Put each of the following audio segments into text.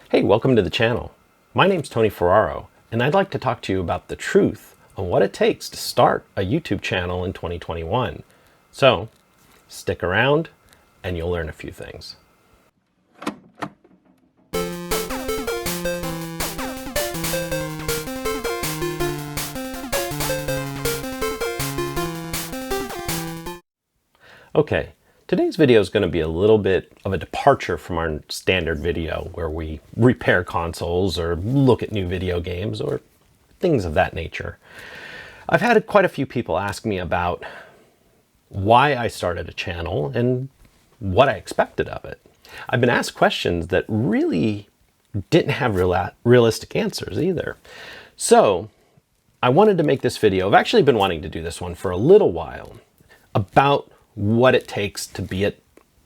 Hey, welcome to the channel. My name's Tony Ferraro, and I'd like to talk to you about the truth on what it takes to start a YouTube channel in 2021. So, stick around and you'll learn a few things. Okay, today's video is going to be a little bit of a departure from our standard video where we repair consoles or look at new video games or things of that nature. I've had quite a few people ask me about why I started a channel and what I expected of it. I've been asked questions that really didn't have realistic answers either. So I wanted to make this video. I've actually been wanting to do this one for a little while about what it takes to be at,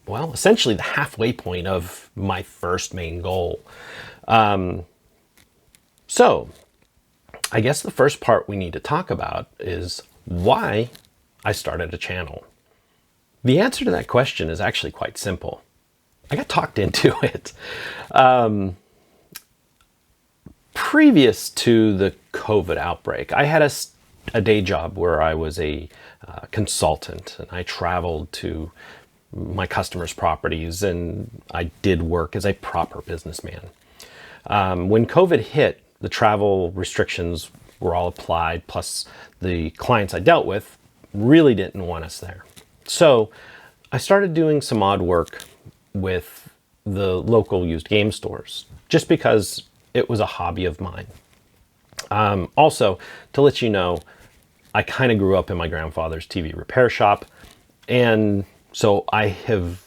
well, essentially the halfway point of my first main goal. So I guess the first part we need to talk about is why I started a channel. The answer to that question is actually quite simple. I got talked into it. Previous to the COVID outbreak, I had a day job where I was a consultant, and I traveled to my customers' properties and I did work as a proper businessman. When COVID hit, the travel restrictions were all applied, plus the clients I dealt with really didn't want us there. So I started doing some odd work with the local used game stores, just because it was a hobby of mine. Also, to let you know, I kind of grew up in my grandfather's TV repair shop, and so I have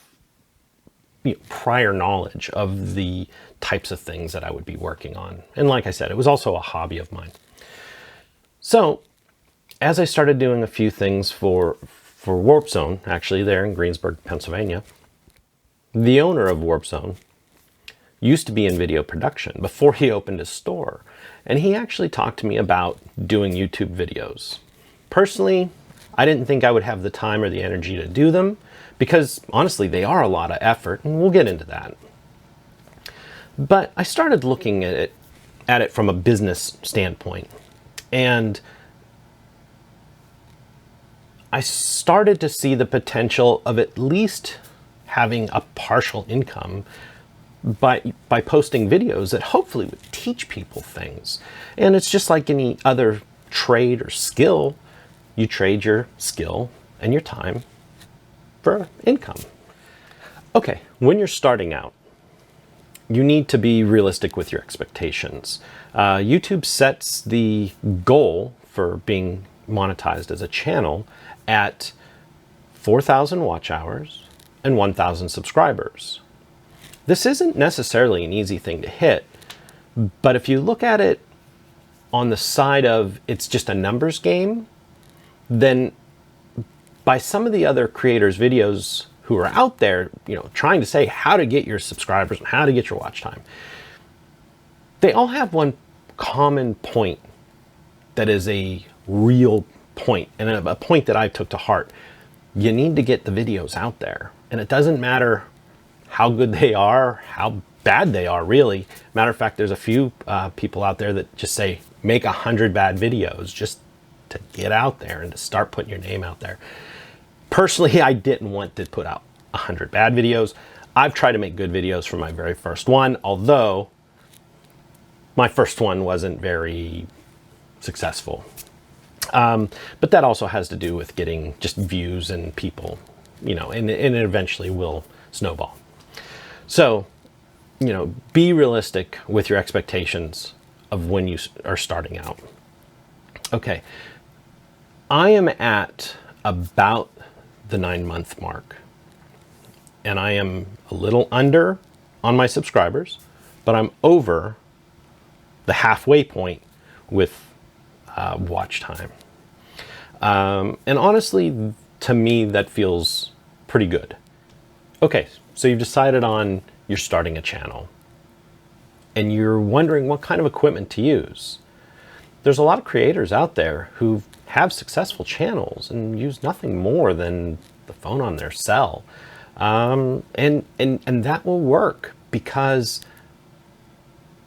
prior knowledge of the types of things that I would be working on. And like I said, it was also a hobby of mine. So as I started doing a few things for Warp Zone, actually there in Greensburg, Pennsylvania, the owner of Warp Zone used to be in video production before he opened his store. And he actually talked to me about doing YouTube videos. Personally, I didn't think I would have the time or the energy to do them because honestly, they are a lot of effort, and we'll get into that. But I started looking at it from a business standpoint, and I started to see the potential of at least having a partial income by posting videos that hopefully would teach people things. And it's just like any other trade or skill. You trade your skill and your time for income. Okay, when you're starting out, you need to be realistic with your expectations. YouTube sets the goal for being monetized as a channel at 4,000 watch hours and 1,000 subscribers. This isn't necessarily an easy thing to hit, but if you look at it on the side of it's just a numbers game, then by some of the other creators' videos who are out there, trying to say how to get your subscribers and how to get your watch time, they all have one common point that is a real point, and a point that I took to heart. You need to get the videos out there, and it doesn't matter how good they are, how bad they are, really. Matter of fact, there's a few people out there that just say, make 100 bad videos just to get out there and to start putting your name out there. Personally, I didn't want to put out 100 bad videos. I've tried to make good videos from my very first one, although my first one wasn't very successful. But that also has to do with getting just views and people, and it eventually will snowball. So, be realistic with your expectations of when you are starting out. Okay, I am at about the 9-month mark, and I am a little under on my subscribers, but I'm over the halfway point with watch time. And honestly, to me, that feels pretty good. Okay, so you've decided on you're starting a channel, and you're wondering what kind of equipment to use. There's a lot of creators out there who have successful channels and use nothing more than the phone on their cell. And that will work because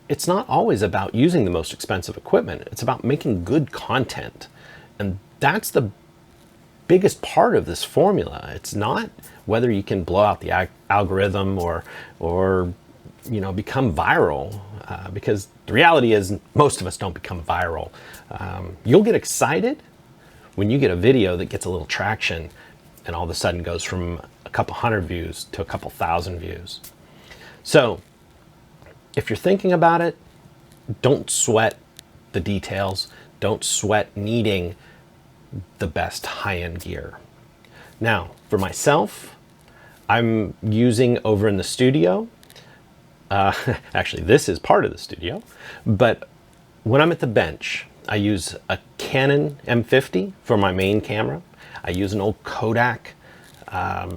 it's not always about using the most expensive equipment. It's about making good content. And that's the biggest part of this formula. It's not whether you can blow out the algorithm or become viral, because the reality is most of us don't become viral. You'll get excited when you get a video that gets a little traction and all of a sudden goes from a couple hundred views to a couple thousand views. So if you're thinking about it, don't sweat the details. Don't sweat needing the best high-end gear. Now, for myself, I'm using over in the studio. Actually, this is part of the studio, but when I'm at the bench, I use a Canon M50 for my main camera. I use an old Kodak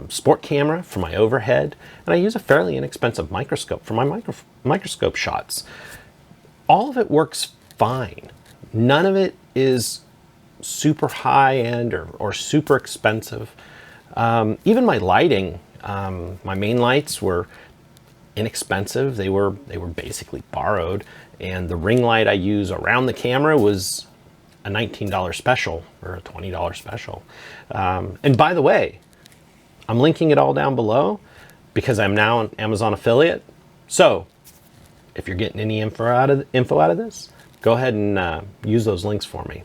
sport camera for my overhead, and I use a fairly inexpensive microscope for my microscope shots. All of it works fine. None of it is super high end or super expensive. Even my lighting, my main lights were inexpensive. They were basically borrowed, and the ring light I use around the camera was a $19 special or a $20 special. And by the way, I'm linking it all down below because I'm now an Amazon affiliate. So if you're getting any info out of this, go ahead and use those links for me.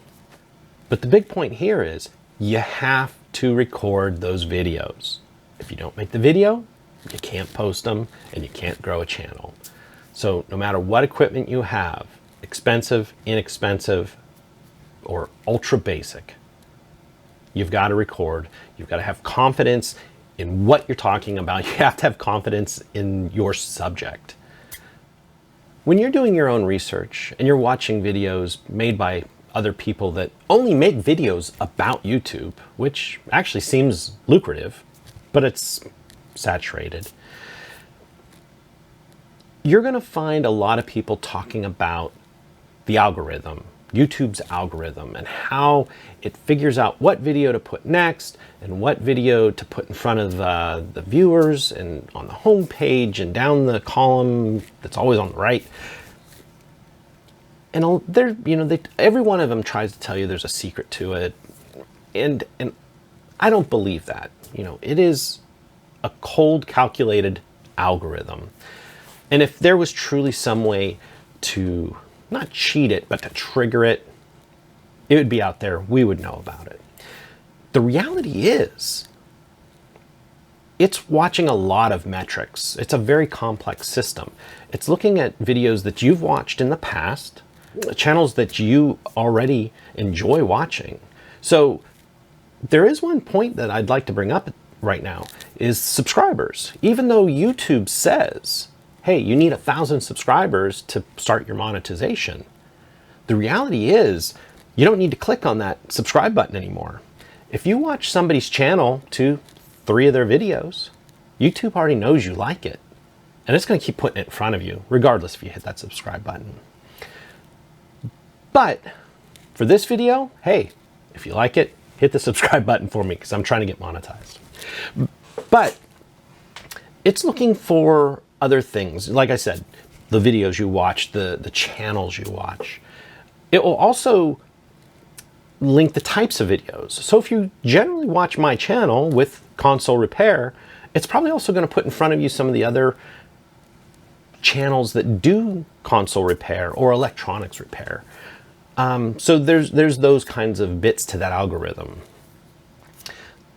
But the big point here is you have to record those videos. If you don't make the video, you can't post them and you can't grow a channel. So no matter what equipment you have, expensive, inexpensive, or ultra basic, you've got to record. You've got to have confidence in what you're talking about. You have to have confidence in your subject. When you're doing your own research and you're watching videos made by other people that only make videos about YouTube, which actually seems lucrative, but it's saturated, you're going to find a lot of people talking about the algorithm, YouTube's algorithm, and how it figures out what video to put next and what video to put in front of the viewers and on the home page and down the column that's always on the right. And every one of them tries to tell you there's a secret to it, and I don't believe that. It is a cold, calculated algorithm. And if there was truly some way to not cheat it, but to trigger it, it would be out there. We would know about it. The reality is, it's watching a lot of metrics. It's a very complex system. It's looking at videos that you've watched in the past, channels that you already enjoy watching. So there is one point that I'd like to bring up right now is subscribers. Even though YouTube says, hey, you need 1,000 subscribers to start your monetization, the reality is you don't need to click on that subscribe button anymore. If you watch somebody's channel, 2, 3 of their videos, YouTube already knows you like it, and it's going to keep putting it in front of you, regardless if you hit that subscribe button. But for this video, hey, if you like it, hit the subscribe button for me because I'm trying to get monetized. But it's looking for other things. Like I said, the videos you watch, the channels you watch. It will also link the types of videos. So if you generally watch my channel with console repair, it's probably also going to put in front of you some of the other channels that do console repair or electronics repair. So there's those kinds of bits to that algorithm.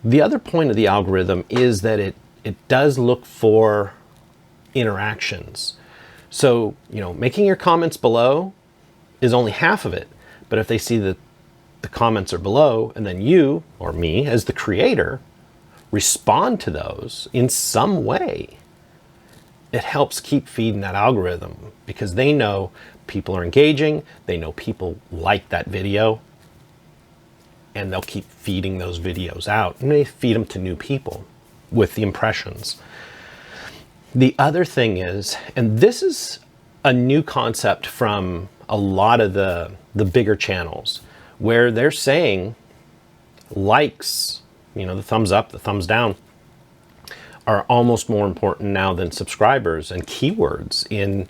The other point of the algorithm is that it does look for interactions. So, making your comments below is only half of it. But if they see that the comments are below and then you or me as the creator respond to those in some way, it helps keep feeding that algorithm because they know people are engaging, they know people like that video, and they'll keep feeding those videos out, and they feed them to new people with the impressions. The other thing is, and this is a new concept from a lot of the bigger channels, where they're saying likes, the thumbs up, the thumbs down, are almost more important now than subscribers, and keywords in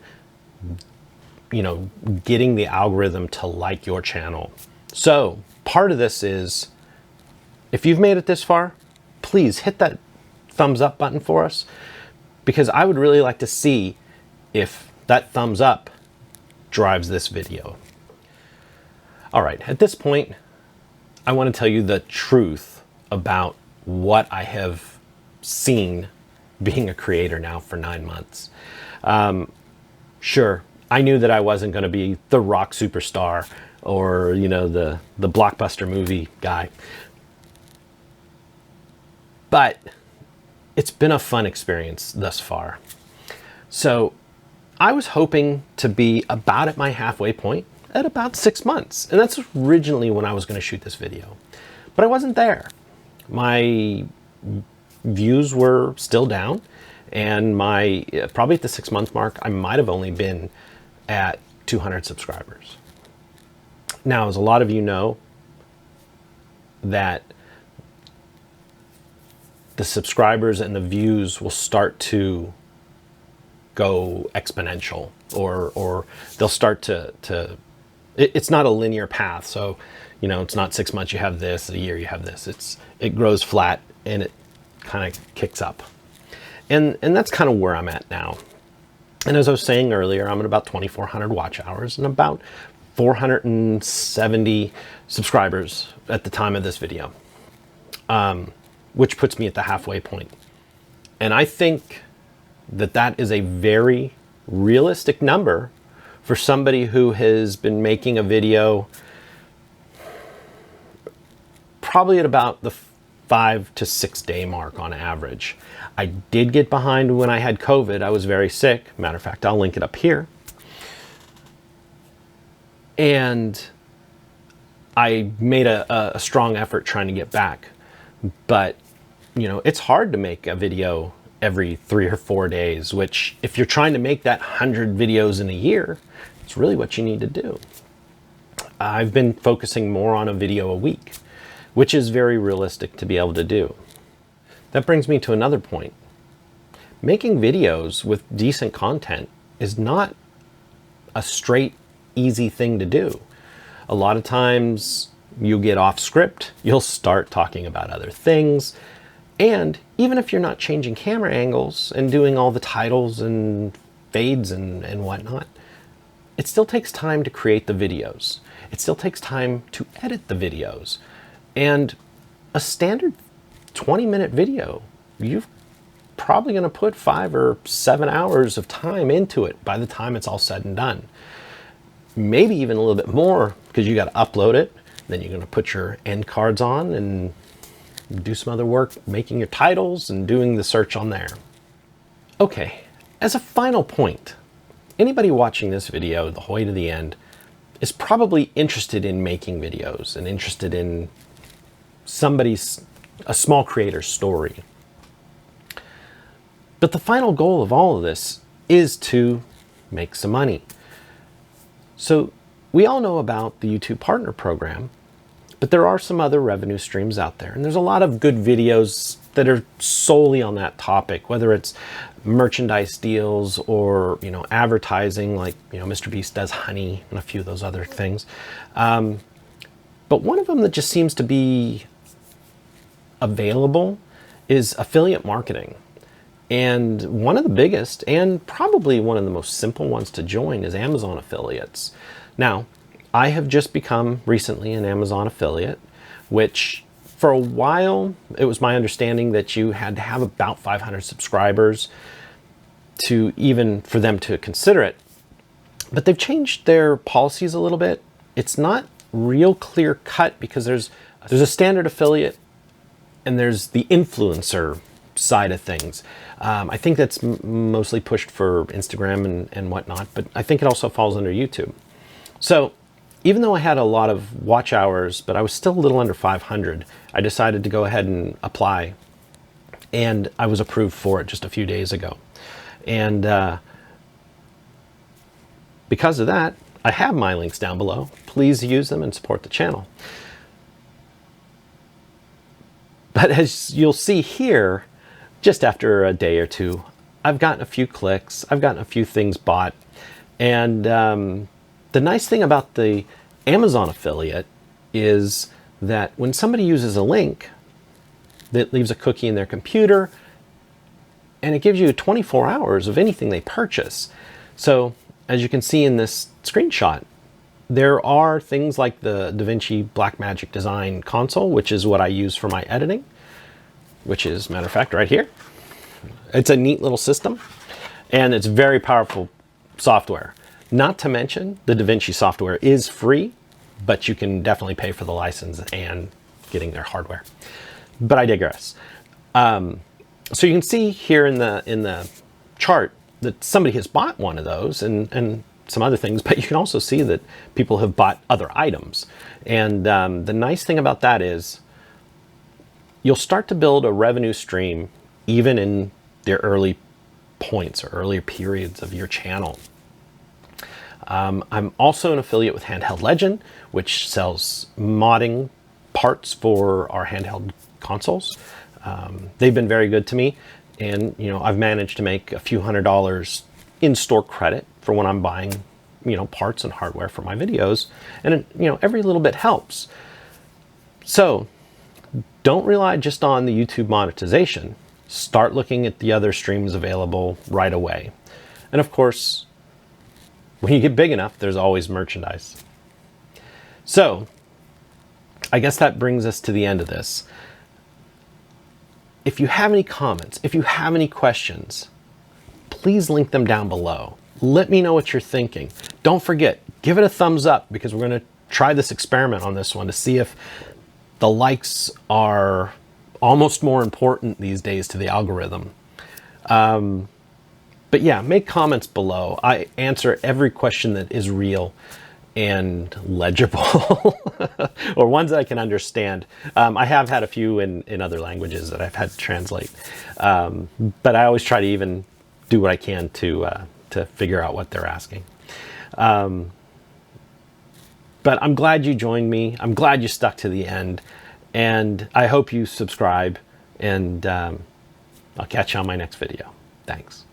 getting the algorithm to like your channel. So part of this is, if you've made it this far, please hit that thumbs up button for us, because I would really like to see if that thumbs up drives this video. All right, at this point, I want to tell you the truth about what I have seen being a creator now for 9 months. Sure, I knew that I wasn't going to be the rock superstar or, the blockbuster movie guy. But it's been a fun experience thus far. So I was hoping to be about at my halfway point at about 6 months. And that's originally when I was going to shoot this video. But I wasn't there. My views were still down. And probably at the 6 month mark, I might have only been at 200 subscribers. Now, as a lot of you know, that the subscribers and the views will start to go exponential, or they'll start to it's not a linear path. So, it's not 6 months you have this, a year you have this. It grows flat and it kind of kicks up. And that's kind of where I'm at now. And as I was saying earlier, I'm at about 2,400 watch hours and about 470 subscribers at the time of this video, which puts me at the halfway point. And I think that is a very realistic number for somebody who has been making a video probably at about the 5 to 6 day mark on average. I did get behind when I had COVID. I was very sick. Matter of fact, I'll link it up here. And I made a strong effort trying to get back. But, it's hard to make a video every 3 or 4 days, which if you're trying to make that 100 videos in a year, it's really what you need to do. I've been focusing more on a video a week, which is very realistic to be able to do. That brings me to another point. Making videos with decent content is not a straight, easy thing to do. A lot of times you get off script, you'll start talking about other things. And even if you're not changing camera angles and doing all the titles and fades and whatnot, it still takes time to create the videos. It still takes time to edit the videos. And a standard 20-minute video, you're probably going to put 5 or 7 hours of time into it by the time it's all said and done. Maybe even a little bit more, because you got to upload it. Then you're going to put your end cards on and do some other work making your titles and doing the search on there. Okay, as a final point, anybody watching this video the way to the end is probably interested in making videos and interested in a small creator's story. But the final goal of all of this is to make some money. So we all know about the YouTube Partner Program, but there are some other revenue streams out there. And there's a lot of good videos that are solely on that topic, whether it's merchandise deals or, advertising like, Mr. Beast does honey and a few of those other things. But one of them that just seems to be available is affiliate marketing. And one of the biggest and probably one of the most simple ones to join is Amazon affiliates. Now, I have just become recently an Amazon affiliate, which for a while, it was my understanding that you had to have about 500 subscribers for them to consider it. But they've changed their policies a little bit. It's not real clear cut because there's a standard affiliate and there's the influencer side of things. I think that's mostly pushed for Instagram and whatnot, but I think it also falls under YouTube. So even though I had a lot of watch hours, but I was still a little under 500, I decided to go ahead and apply. And I was approved for it just a few days ago. And because of that, I have my links down below. Please use them and support the channel. But as you'll see here, just after a day or two, I've gotten a few clicks, I've gotten a few things bought, And the nice thing about the Amazon affiliate is that when somebody uses a link that leaves a cookie in their computer, and it gives you 24 hours of anything they purchase. So as you can see in this screenshot, there are things like the DaVinci Blackmagic Design console, which is what I use for my editing, which is, matter of fact, right here. It's a neat little system, and it's very powerful software. Not to mention, the DaVinci software is free, but you can definitely pay for the license and getting their hardware. But I digress. So you can see here in the chart that somebody has bought one of those and some other things, but you can also see that people have bought other items. And the nice thing about that is you'll start to build a revenue stream even in the early points or earlier periods of your channel. I'm also an affiliate with Handheld Legend, which sells modding parts for our handheld consoles. They've been very good to me, and I've managed to make a few $100s in-store credit for when I'm buying parts and hardware for my videos, and every little bit helps. So don't rely just on the YouTube monetization. Start looking at the other streams available right away. And of course, when you get big enough, there's always merchandise. So I guess that brings us to the end of this. If you have any comments, if you have any questions, please link them down below. Let me know what you're thinking. Don't forget, give it a thumbs up, because we're going to try this experiment on this one to see if the likes are almost more important these days to the algorithm. But yeah, make comments below. I answer every question that is real and legible, or ones that I can understand. I have had a few in other languages that I've had to translate, but I always try to even do what I can to figure out what they're asking. But I'm glad you joined me. I'm glad you stuck to the end, and I hope you subscribe, and I'll catch you on my next video. Thanks.